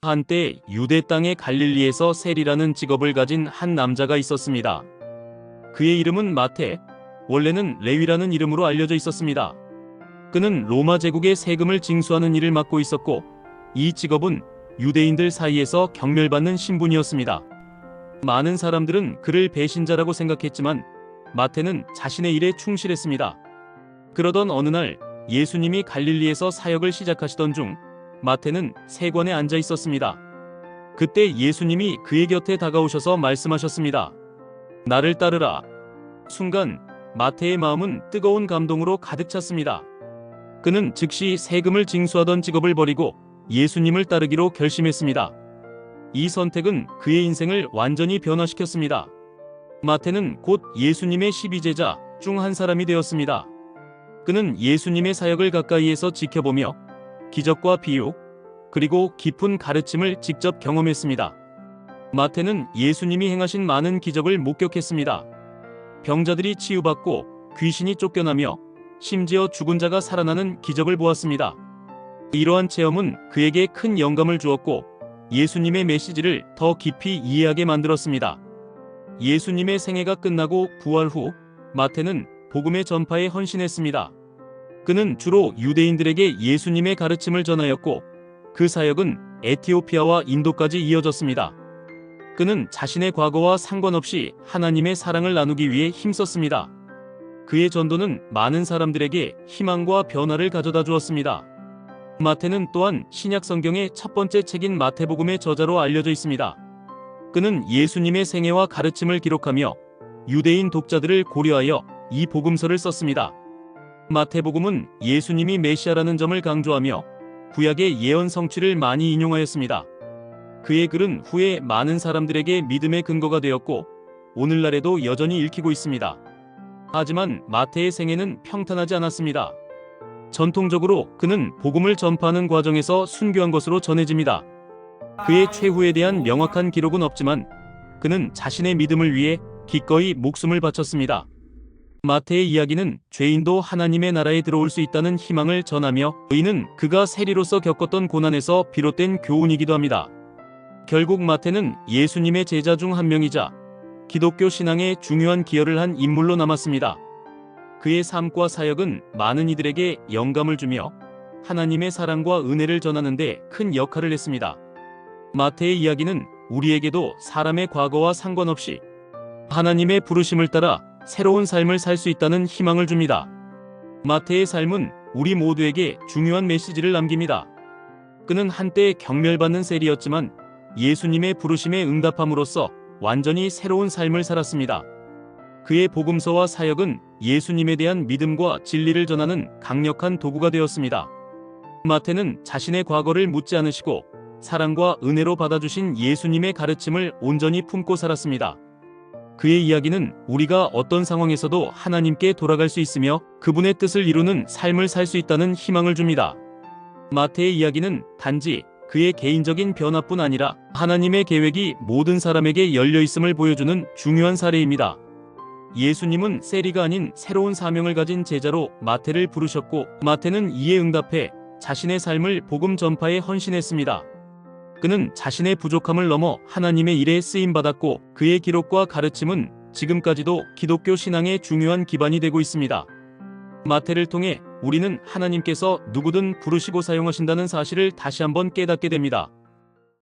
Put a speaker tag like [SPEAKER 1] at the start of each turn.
[SPEAKER 1] 한때 유대 땅의 갈릴리에서 세리라는 직업을 가진 한 남자가 있었습니다. 그의 이름은 마태, 원래는 레위라는 이름으로 알려져 있었습니다. 그는 로마 제국의 세금을 징수하는 일을 맡고 있었고, 이 직업은 유대인들 사이에서 경멸받는 신분이었습니다. 많은 사람들은 그를 배신자라고 생각했지만 마태는 자신의 일에 충실했습니다. 그러던 어느 날 예수님이 갈릴리에서 사역을 시작하시던 중 마태는 세관에 앉아 있었습니다. 그때 예수님이 그의 곁에 다가오셔서 말씀하셨습니다. 나를 따르라. 순간 마태의 마음은 뜨거운 감동으로 가득 찼습니다. 그는 즉시 세금을 징수하던 직업을 버리고 예수님을 따르기로 결심했습니다. 이 선택은 그의 인생을 완전히 변화시켰습니다. 마태는 곧 예수님의 12제자 중 한 사람이 되었습니다. 그는 예수님의 사역을 가까이에서 지켜보며 기적과 비유, 그리고 깊은 가르침을 직접 경험했습니다. 마태는 예수님이 행하신 많은 기적을 목격했습니다. 병자들이 치유받고 귀신이 쫓겨나며 심지어 죽은 자가 살아나는 기적을 보았습니다. 이러한 체험은 그에게 큰 영감을 주었고 예수님의 메시지를 더 깊이 이해하게 만들었습니다. 예수님의 생애가 끝나고 부활 후 마태는 복음의 전파에 헌신했습니다. 그는 주로 유대인들에게 예수님의 가르침을 전하였고 그 사역은 에티오피아와 인도까지 이어졌습니다. 그는 자신의 과거와 상관없이 하나님의 사랑을 나누기 위해 힘썼습니다. 그의 전도는 많은 사람들에게 희망과 변화를 가져다 주었습니다. 마태는 또한 신약 성경의 첫 번째 책인 마태복음의 저자로 알려져 있습니다. 그는 예수님의 생애와 가르침을 기록하며 유대인 독자들을 고려하여 이 복음서를 썼습니다. 마태복음은 예수님이 메시아라는 점을 강조하며 구약의 예언 성취를 많이 인용하였습니다. 그의 글은 후에 많은 사람들에게 믿음의 근거가 되었고 오늘날에도 여전히 읽히고 있습니다. 하지만 마태의 생애는 평탄하지 않았습니다. 전통적으로 그는 복음을 전파하는 과정에서 순교한 것으로 전해집니다. 그의 최후에 대한 명확한 기록은 없지만 그는 자신의 믿음을 위해 기꺼이 목숨을 바쳤습니다. 마태의 이야기는 죄인도 하나님의 나라에 들어올 수 있다는 희망을 전하며 이는 그가 세리로서 겪었던 고난에서 비롯된 교훈이기도 합니다. 결국 마태는 예수님의 제자 중 한 명이자 기독교 신앙에 중요한 기여를 한 인물로 남았습니다. 그의 삶과 사역은 많은 이들에게 영감을 주며 하나님의 사랑과 은혜를 전하는 데 큰 역할을 했습니다. 마태의 이야기는 우리에게도 사람의 과거와 상관없이 하나님의 부르심을 따라 새로운 삶을 살 수 있다는 희망을 줍니다. 마태의 삶은 우리 모두에게 중요한 메시지를 남깁니다. 그는 한때 경멸받는 세리였지만 예수님의 부르심에 응답함으로써 완전히 새로운 삶을 살았습니다. 그의 복음서와 사역은 예수님에 대한 믿음과 진리를 전하는 강력한 도구가 되었습니다. 마태는 자신의 과거를 묻지 않으시고 사랑과 은혜로 받아주신 예수님의 가르침을 온전히 품고 살았습니다. 그의 이야기는 우리가 어떤 상황에서도 하나님께 돌아갈 수 있으며 그분의 뜻을 이루는 삶을 살 수 있다는 희망을 줍니다. 마태의 이야기는 단지 그의 개인적인 변화뿐 아니라 하나님의 계획이 모든 사람에게 열려 있음을 보여주는 중요한 사례입니다. 예수님은 세리가 아닌 새로운 사명을 가진 제자로 마태를 부르셨고 마태는 이에 응답해 자신의 삶을 복음 전파에 헌신했습니다. 그는 자신의 부족함을 넘어 하나님의 일에 쓰임받았고 그의 기록과 가르침은 지금까지도 기독교 신앙의 중요한 기반이 되고 있습니다. 마태를 통해 우리는 하나님께서 누구든 부르시고 사용하신다는 사실을 다시 한번 깨닫게 됩니다.